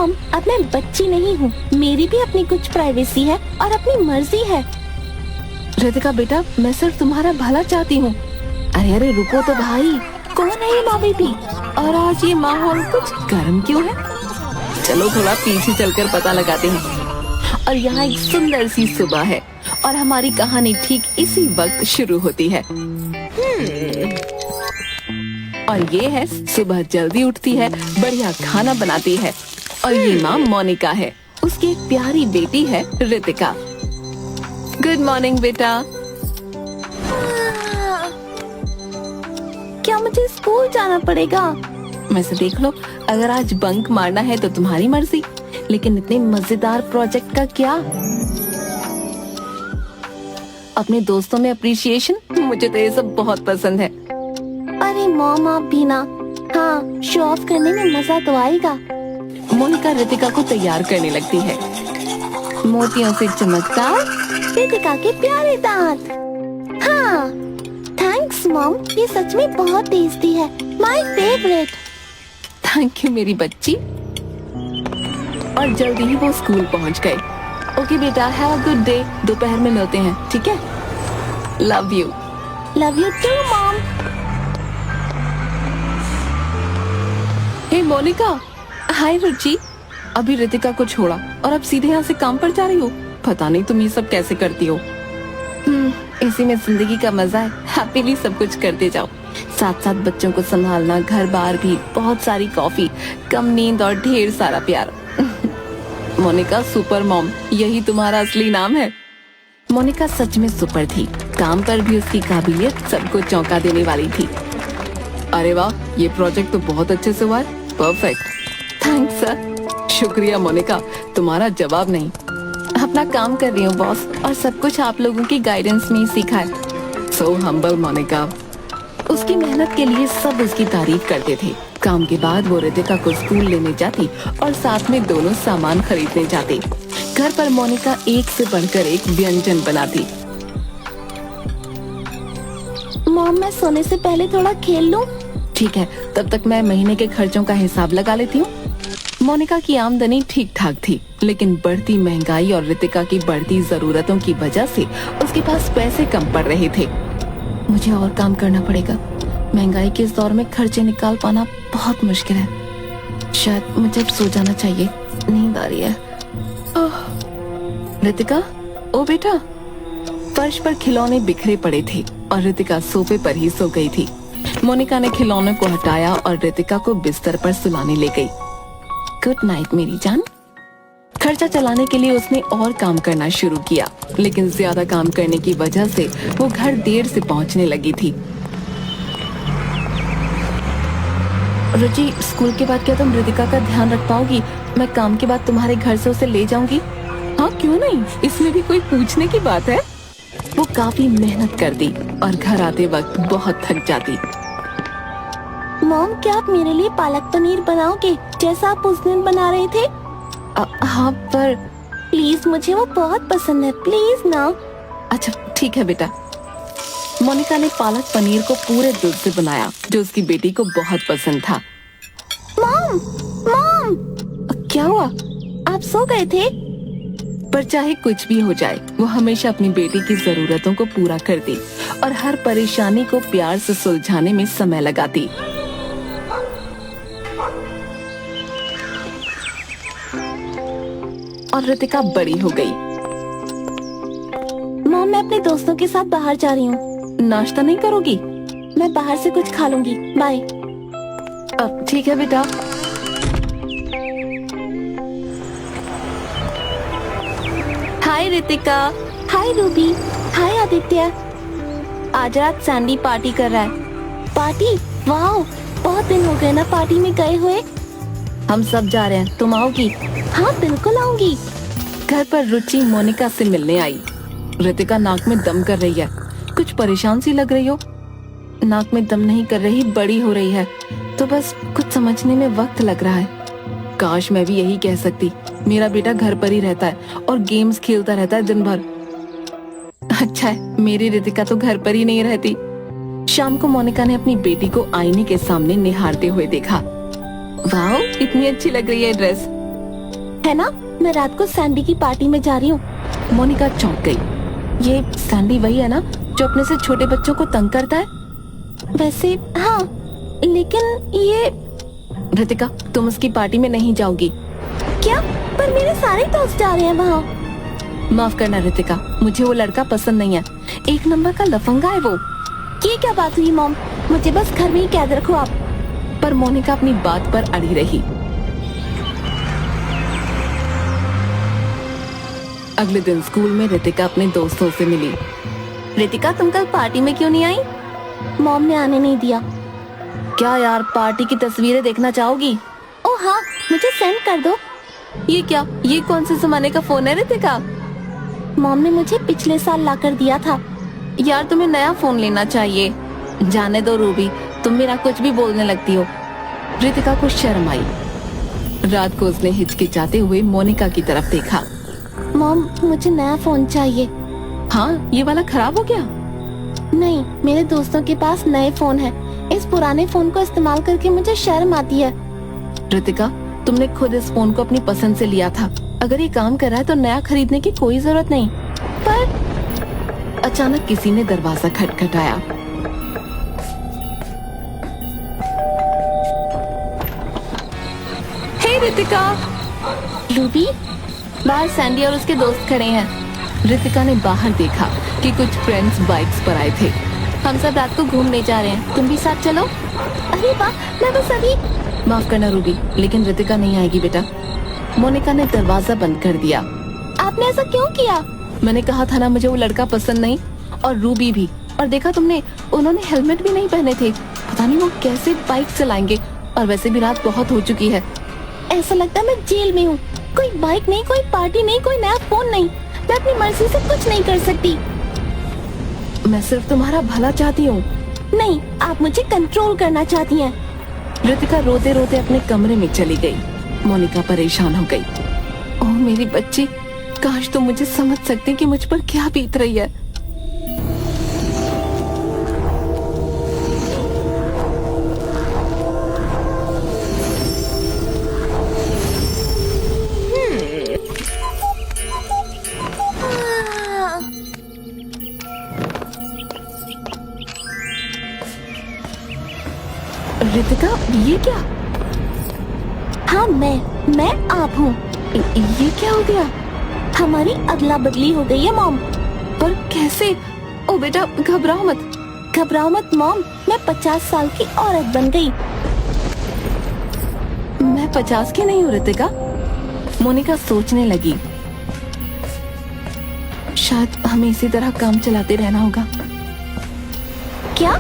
Mom, अब मैं बच्ची नहीं हूँ, मेरी भी अपनी कुछ प्राइवेसी है और अपनी मर्जी है। रितिका बेटा, मैं सिर्फ तुम्हारा भला चाहती हूँ। अरे अरे रुको तो भाई, कौन है ये माँ बेटी? और आज ये माहौल कुछ गर्म क्यों है? चलो थोड़ा पीछे चलकर पता लगाते हैं। और यहाँ एक सुंदर सी सुबह है और हमारी कहानी ठीक इसी वक्त शुरू होती है। और ये है सुबह जल्दी उठती है, बढ़िया खाना बनाती है। और ये माँ मोनिका है, उसकी एक प्यारी बेटी है रितिका। गुड मॉर्निंग बेटा। क्या मुझे स्कूल जाना पड़ेगा? वैसे देख लो, अगर आज बंक मारना है तो तुम्हारी मर्जी, लेकिन इतने मजेदार प्रोजेक्ट का क्या? अपने दोस्तों में अप्रिशिएशन, मुझे तो ये सब बहुत पसंद है। अरे मॉम, आप भी ना। हाँ, शो ऑफ करने में मजा तो आएगा। मोनिका रितिका को तैयार करने लगती है। मोतियों से चमकदार रितिका के प्यारे दांत। हाँ, थैंक्स मॉम, ये सच में बहुत टेस्टी है, माय फेवरेट। थैंक यू मेरी बच्ची। और जल्दी ही वो स्कूल पहुंच गए। ओके बेटा, हैव अ गुड डे, दोपहर में मिलते हैं, ठीक है? Love you. Love you too mom. Hey Monika. Hi Ruchi. अभी रितिका को छोड़ा और अब सीधे यहाँ से काम पर जा रही हो। पता नहीं तुम ये सब कैसे करती हो। इसी में जिंदगी का मजा है, हैप्पीली सब कुछ करते जाओ। साथ साथ बच्चों को संभालना, घर बार भी, बहुत सारी कॉफी, कम नींद और ढेर सारा प्यार। मोनिका सुपर मॉम, यही तुम्हारा असली नाम है। मोनिका सच में सुपर थी, काम पर भी उसकी काबिलियत सबको चौंका देने वाली थी। अरे वाह, ये प्रोजेक्ट तो बहुत अच्छे से हुआ है। परफेक्ट। Thanks sir. शुक्रिया मोनिका, तुम्हारा जवाब नहीं। अपना काम कर रही हूँ बॉस, और सब कुछ आप लोगों की गाइडेंस में ही सीखा है। So humble Monika. उसकी मेहनत के लिए सब उसकी तारीफ करते थे। काम के बाद वो रितिका को स्कूल लेने जाती और साथ में दोनों सामान खरीदने जाते। घर पर मोनिका एक से बढ़कर एक व्यंजन बनाती। मॉम, मैं सोने से पहले थोड़ा खेल लूं? ठीक है, तब तक मैं महीने के खर्चों का हिसाब लगा लेती हूँ। मोनिका की आमदनी ठीक ठाक थी, लेकिन बढ़ती महंगाई और रितिका की बढ़ती जरूरतों की वजह से उसके पास पैसे कम पड़ रहे थे। मुझे और काम करना पड़ेगा। महंगाई के इस दौर में खर्चे निकाल पाना बहुत मुश्किल है। शायद मुझे अब सो जाना चाहिए, नींद आ रही है। रितिका, ओ बेटा। फर्श पर खिलौने बिखरे पड़े थे और रितिका सोफे पर ही सो गई थी। मोनिका ने खिलौनों को हटाया और रितिका को बिस्तर पर सुलाने ले गई। गुड नाइट मेरी जान। खर्चा चलाने के लिए उसने और काम करना शुरू किया, लेकिन ज्यादा काम करने की वजह से वो घर देर से पहुंचने लगी थी। रुचि, स्कूल के बाद क्या तुम रितिका का ध्यान रख पाओगी? मैं काम के बाद तुम्हारे घर से उसे ले जाऊंगी। हाँ क्यों नहीं, इसमें भी कोई पूछने की बात है। वो काफी मेहनत करती और घर आते वक्त बहुत थक जाती। मॉम, क्या आप मेरे लिए पालक पनीर बनाओगे, जैसा आप उस दिन बना रहे थे? हाँ, पर प्लीज, मुझे वो बहुत पसंद है, प्लीज ना। अच्छा ठीक है बेटा। मोनिका ने पालक पनीर को पूरे दिल से बनाया, जो उसकी बेटी को बहुत पसंद था। मॉम, मॉम, क्या हुआ? आप सो गए थे? पर चाहे कुछ भी हो जाए, वो हमेशा अपनी बेटी की जरूरतों को पूरा करती और हर परेशानी को प्यार से सुलझाने में समय लगाती। और रितिका बड़ी हो गई। मॉम, मैं अपने दोस्तों के साथ बाहर जा रही हूँ। नाश्ता नहीं करोगी? मैं बाहर से कुछ खा लूंगी, बाय। अब ठीक है बेटा। हाय रितिका। हाय रूबी। हाय आदित्य। आज रात सैंडी पार्टी कर रहा है। पार्टी? वाह, बहुत दिन हो गए ना पार्टी में गए हुए। हम सब जा रहे हैं, तुम आओगी? हाँ बिल्कुल आऊंगी। घर पर रुचि मोनिका से मिलने आई। रितिका नाक में दम कर रही है। कुछ परेशान सी लग रही हो। नाक में दम नहीं कर रही, बड़ी हो रही है, तो बस कुछ समझने में वक्त लग रहा है। काश मैं भी यही कह सकती। मेरा बेटा घर पर ही रहता है और गेम्स खेलता रहता है दिन भर। अच्छा है, मेरी रितिका तो घर पर ही नहीं रहती। शाम को मोनिका ने अपनी बेटी को आईने के सामने निहारते हुए देखा। वाह, इतनी अच्छी लग रही है ड्रेस। है ना? मैं रात को सैंडी की पार्टी में जा रही हूँ। मोनिका चौंक गई। ये सैंडी वही है ना जो अपने से छोटे बच्चों को तंग करता है? वैसे हाँ, लेकिन ये रितिका, तुम उसकी पार्टी में नहीं जाओगी। क्या? पर मेरे सारे दोस्त जा रहे हैं वहाँ। माफ करना रितिका, मुझे वो लड़का पसंद नहीं है। एक नंबर का लफंगा है वो। ये क्या बात हुई मॉम? मुझे बस घर में ही कैद रखो आप। पर मोनिका अपनी बात पर अड़ी रही। अगले दिन स्कूल में रितिका अपने दोस्तों से मिली। रितिका, तुम कल पार्टी में क्यों नहीं आई? मॉम ने आने नहीं दिया। क्या यार, पार्टी की तस्वीरें देखना चाहोगी? ओ हाँ, मुझे सेंड कर दो। ये क्या? ये कौन से जमाने का फोन है रितिका? मॉम ने मुझे पिछले साल ला कर दिया था। यार, तुम्हें नया फोन लेना चाहिए। जाने दो रूबी, तुम मेरा कुछ भी बोलने लगती हो। रितिका को शर्म आई। रात को उसने हिचकिचाते हुए मोनिका की तरफ देखा। मॉम, मुझे नया फोन चाहिए। हाँ, ये वाला खराब हो गया? नहीं, मेरे दोस्तों के पास नए फोन है। इस पुराने फोन को इस्तेमाल करके मुझे शर्म आती है। रितिका, तुमने खुद इस फोन को अपनी पसंद से लिया था। अगर ये काम कर रहा है तो नया खरीदने की कोई जरूरत नहीं। पर अचानक किसी ने दरवाजा खटखटाया। हे रितिका! रूबी, बाहर सैंडी और उसके दोस्त खड़े हैं। रितिका ने बाहर देखा कि कुछ फ्रेंड्स बाइक्स पर आए थे। हम सब रात को घूमने जा रहे हैं, तुम भी साथ चलो। अरे वाह, मैं बस अभी। माफ करना रूबी, लेकिन रितिका नहीं आएगी बेटा। मोनिका ने दरवाजा बंद कर दिया। आपने ऐसा क्यों किया? मैंने कहा था ना, मुझे वो लड़का पसंद नहीं, और रूबी भी। और देखा तुमने, उन्होंने हेलमेट भी नहीं पहने थे। पता नहीं वो कैसे बाइक चलाएंगे। और वैसे भी रात बहुत हो चुकी है। ऐसा लगता है मैं जेल में हूँ। कोई बाइक नहीं, कोई पार्टी नहीं, कोई नया फोन नहीं। मैं अपनी मर्जी से कुछ नहीं कर सकती। मैं सिर्फ तुम्हारा भला चाहती हूँ। नहीं, आप मुझे कंट्रोल करना चाहती हैं। रितिका रोते रोते अपने कमरे में चली गई। मोनिका परेशान हो गई। ओह मेरी बच्ची, काश तुम मुझे समझ सकते कि मुझ पर क्या बीत रही है। रितिका, ये क्या? हाँ, मैं आप हूँ। ये क्या हो गया? हमारी अदला बदली हो गई है मॉम। पर कैसे? ओ बेटा, घबराओ मत। घबराओ मत मॉम, मैं 50 साल की औरत बन गई। मैं 50 की नहीं हूँ रितिका। मोनिका सोचने लगी। शायद हमें इसी तरह काम चलाते रहना होगा। क्या?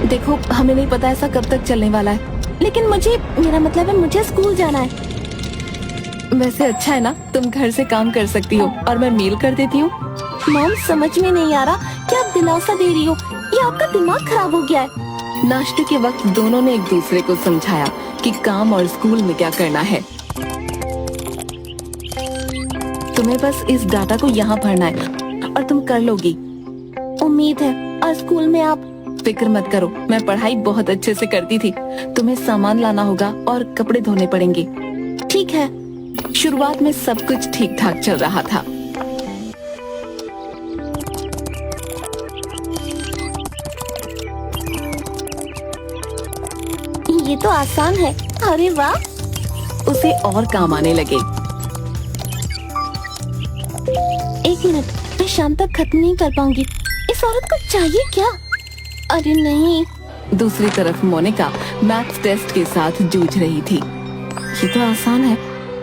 देखो, हमें नहीं पता ऐसा कब तक चलने वाला है। लेकिन मेरा मतलब है मुझे स्कूल जाना है। वैसे अच्छा है ना, तुम घर से काम कर सकती हो और मैं मेल कर देती हूँ। मॉम, समझ में नहीं आ रहा क्या आप दिलासा दे रही हो? ये आपका दिमाग खराब हो गया है। नाश्ते के वक्त दोनों ने एक दूसरे को समझाया कि काम और स्कूल में क्या करना है। तुम्हें बस इस डाटा को यहाँ भरना है और तुम कर लोगी। उम्मीद है। और स्कूल में आप? फिक्र मत करो, मैं पढ़ाई बहुत अच्छे से करती थी। तुम्हें सामान लाना होगा और कपड़े धोने पड़ेंगे। ठीक है। शुरुआत में सब कुछ ठीक ठाक चल रहा था। ये तो आसान है। अरे वाह! उसे और काम आने लगे। एक मिनट, मैं शाम तक खत्म नहीं कर पाऊंगी। इस औरत को चाहिए क्या? अरे नहीं। दूसरी तरफ मोनिका मैथ्स टेस्ट के साथ जूझ रही थी। ये तो आसान है।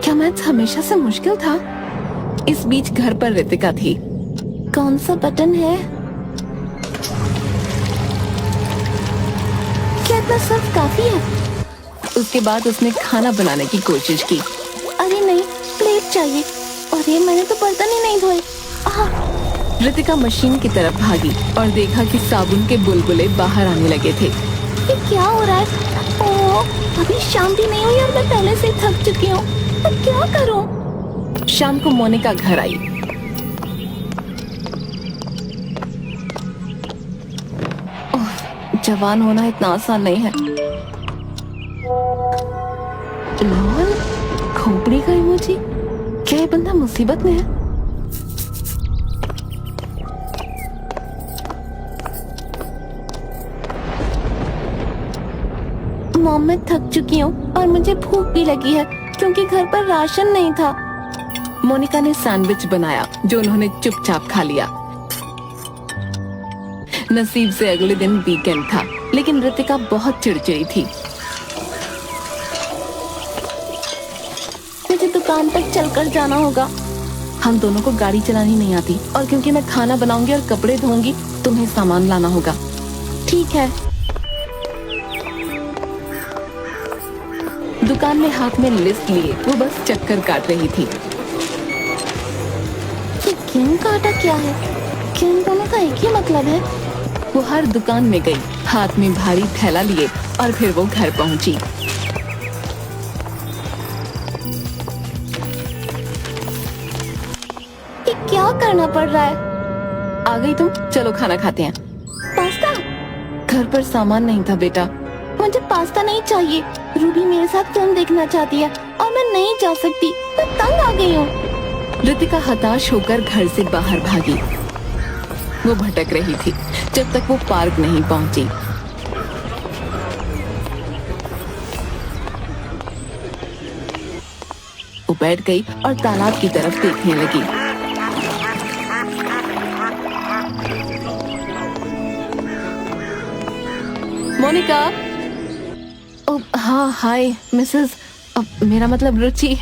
क्या मैथ्स हमेशा से मुश्किल था? इस बीच घर पर रितिका थी। कौन सा बटन है? क्या इतना सिर्फ काफी है? उसके बाद उसने खाना बनाने की कोशिश की। अरे नहीं, प्लेट चाहिए। अरे मैंने तो बर्तन ही नहीं धोए। रितिका मशीन की तरफ भागी और देखा कि साबुन के बुलबुले बाहर आने लगे थे। ये क्या हो रहा है? ओह, अभी शाम भी नहीं हुई और मैं पहले से थक चुकी हूँ। अब क्या करूँ? शाम को मोनिका घर आई। जवान होना इतना आसान नहीं है। लॉल, खोपड़ी का इमोजी। क्या ये बंदा मुसीबत में है? मॉम, मैं थक चुकी हूँ और मुझे भूख भी लगी है क्योंकि घर पर राशन नहीं था। मोनिका ने सैंडविच बनाया जो उन्होंने चुपचाप खा लिया। नसीब से अगले दिन वीकेंड था, लेकिन रितिका बहुत चिड़चिड़ी थी। मुझे दुकान तक चलकर जाना होगा। हम दोनों को गाड़ी चलानी नहीं आती, और क्योंकि मैं खाना बनाऊंगी और कपड़े धोऊंगी, तुम्हें सामान लाना होगा। ठीक है। दुकान में हाथ में लिस्ट लिए वो बस चक्कर काट रही थी। ये क्यों काटा क्या है? क्या इन दोनों का एक ही मतलब है? वो हर दुकान में गई, हाथ में भारी थैला लिए, और फिर वो घर पहुंची। ये क्या करना पड़ रहा है? आ गई तुम, चलो खाना खाते हैं। पास्ता? घर पर सामान नहीं था बेटा। मुझे पास्ता नहीं चाहिए। रूबी मेरे साथ फिल्म देखना चाहती है और मैं नहीं जा सकती। मैं तंग आ गई हूँ। रितिका हताश होकर घर से बाहर भागी। वो भटक रही थी जब तक वो पार्क नहीं पहुंची। वो बैठ गई और तालाब की तरफ देखने लगी। मोनिका। ओ हाँ, हाय मिसेस, मेरा मतलब रुचि।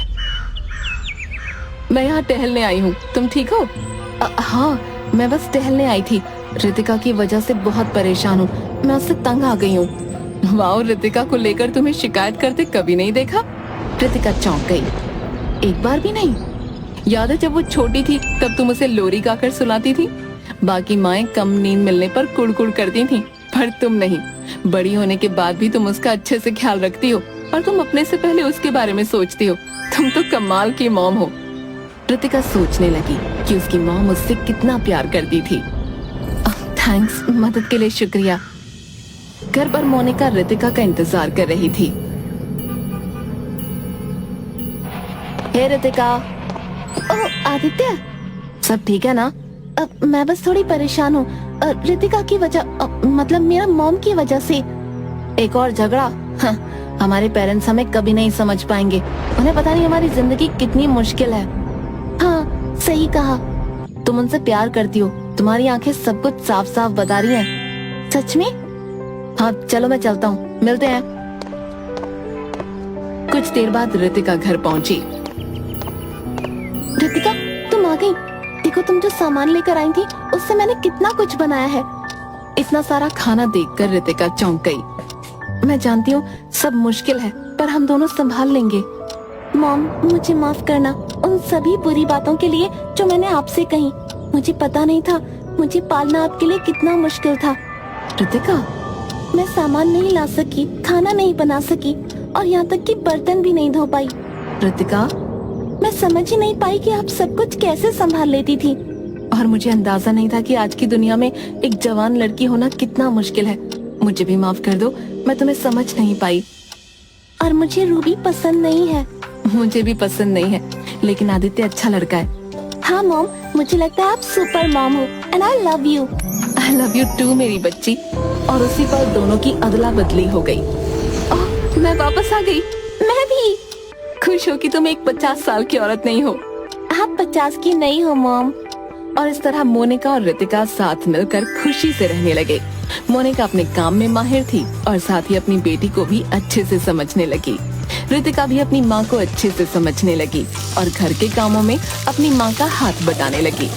मैं यहाँ टहलने आई हूँ, तुम ठीक हो? हाँ, मैं बस टहलने आई थी। रितिका की वजह से बहुत परेशान हूँ, मैं उससे तंग आ गई हूँ। वाओ, रितिका को लेकर तुम्हें शिकायत करते कभी नहीं देखा। रितिका चौंक गई। एक बार भी नहीं? याद है जब वो छोटी थी तब तुम उसे लोरी गाकर सुनाती थी? बाकी माएं कम नींद मिलने पर कुड़कुड़ करती थी, पर तुम नहीं। बड़ी होने के बाद भी तुम उसका अच्छे से ख्याल रखती हो, और तुम अपने से पहले उसके बारे में सोचती हो। तुम तो कमाल की मॉम हो। रितिका सोचने लगी कि उसकी मॉम उससे कितना प्यार करती थी। थैंक्स, मदद के लिए शुक्रिया। घर पर मोनिका रितिका का इंतजार कर रही थी। हे रितिका। ओह आदित्य, सब ठीक है ना? मैं बस थोड़ी परेशान हूँ रितिका की वजह, मतलब मेरा मॉम की वजह से। एक और झगड़ा? हाँ, हमारे पेरेंट्स हमें कभी नहीं समझ पाएंगे। उन्हें पता नहीं हमारी जिंदगी कितनी मुश्किल है। हाँ, सही कहा। तुम उनसे प्यार करती हो, तुम्हारी आंखें सब कुछ साफ साफ बता रही हैं। सच में? हाँ, चलो मैं चलता हूँ, मिलते हैं। कुछ देर बाद रितिका घर पहुँची। रितिका, तुम आ गई। देखो, तुम जो सामान लेकर आई थी उससे मैंने कितना कुछ बनाया है। इतना सारा खाना देखकर रितिका चौंक गई। मैं जानती हूँ सब मुश्किल है, पर हम दोनों संभाल लेंगे। मॉम, मुझे माफ करना उन सभी बुरी बातों के लिए जो मैंने आपसे कही। मुझे पता नहीं था मुझे पालना आपके लिए कितना मुश्किल था। रितिका, मैं सामान नहीं ला सकी, खाना नहीं बना सकी, और यहाँ तक कि बर्तन भी नहीं धो पाई। रितिका, मैं समझ ही नहीं पाई कि आप सब कुछ कैसे संभाल लेती थी। और मुझे अंदाजा नहीं था कि आज की दुनिया में एक जवान लड़की होना कितना मुश्किल है। मुझे भी माफ कर दो, मैं तुम्हें समझ नहीं पाई। और मुझे रूबी पसंद नहीं है। मुझे भी पसंद नहीं है, लेकिन आदित्य अच्छा लड़का है। हाँ मॉम, मुझे लगता है आप सुपर मॉम हो, and I love you. I love you too मेरी बच्ची। और उसी पर दोनों की अदला बदली हो गई। ओह, मैं वापस आ गई। मैं भी खुश हो कि तुम एक 50 साल की औरत नहीं हो। आप 50 की नहीं हो मॉम। और इस तरह मोनिका और रितिका साथ मिलकर खुशी से रहने लगे। मोनिका अपने काम में माहिर थी और साथ ही अपनी बेटी को भी अच्छे से समझने लगी। रितिका भी अपनी माँ को अच्छे से समझने लगी और घर के कामों में अपनी माँ का हाथ बटाने लगी।